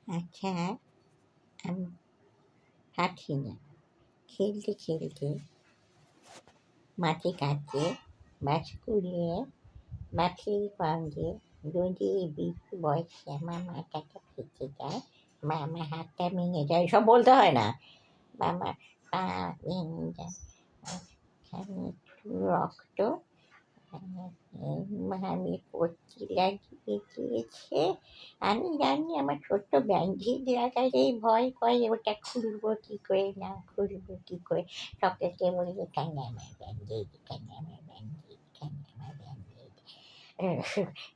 আচ্ছা, আমি পারছি না। খেলতে খেলতে মাঠে ঘাটে বা স্কুলে বা প্লেগ্রাউন্ডে যদি বিপু বয়সে আমার মাথাটা ফেটে যায় বা আমার হাতটা ভেঙে যায়, সব বলতে হয় না, বা আমার পা ভেঙে যায়, এখানে একটু রক্ত আমি পট্টি লাগিয়ে দিয়েছে। আমি জানি আমার ছোট্ট ব্যান্ডেজ লাগালেই ভয় করে, ওটা খুলবো কী করে না খুলবো কী করে। সকলকে বলি এখানে আমার ব্যান্ডেজ, এখানে আমার ব্যান্ডেজ, এখানে আমার ব্যান্ডেজ।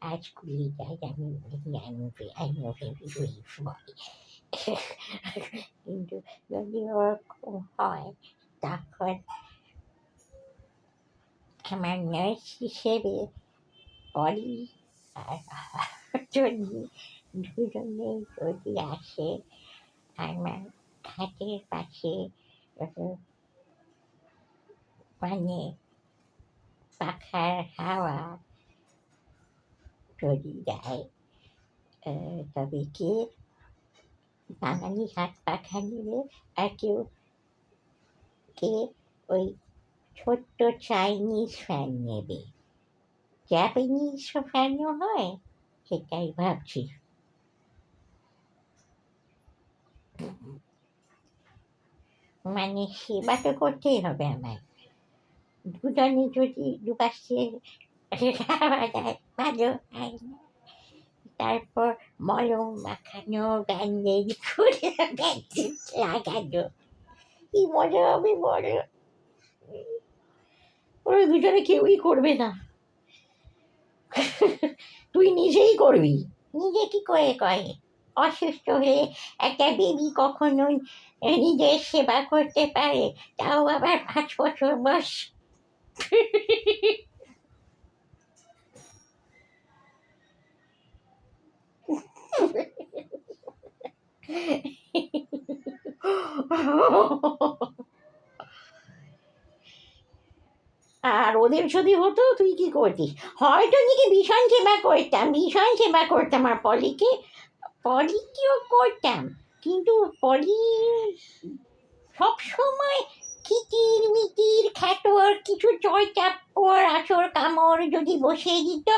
আজ স্কুলে যাই আমি বলি আমি ভেরি ব্রেভ বয়। কিন্তু যদি ওরকম হয় তখন আমার নার্স হিসেবে পলি আর যদি দুজনেই যদি আসে আমার খাটের পাশে মানে পাখার হাওয়া যদি দেয়, তবে কে বাঙালি হাত পাখা নেবে আর কে ওই ছোট্ট চাইনিজ ফ্যান নেবে। জাপানিজ ফ্যানও হয়, সেটাই ভাবছি। মানে সেবা তো করতেই হবে আমায়। দুজনে যদি দুপাশ দিয়ে হাওয়া দেয় ভালো হয় না। তারপর মলম মাখানো, ব্যান্ডেজ খুলে ব্যান্ডেজ লাগানো, কি মজা হবে বলো। ওরা দুজনে কেউই করবে না, তুই নিজেই করবি। নিজে কি করে করে? অসুস্থ হয়ে একটা বেবি কখনোই নিজের সেবা করতে পারে, তাও আবার 5 বছর বয়স। আর ওদের যদি হতো তুই কি করতিস? হয়তো নাকি ভীষণ সেবা করতাম আর পলিকেও করতাম, কিন্তু পলি সবসময় কিটির মিটির খ্যাটোর কিছু চড় চাপড় আঁচড় কামড় যদি বসিয়ে দিত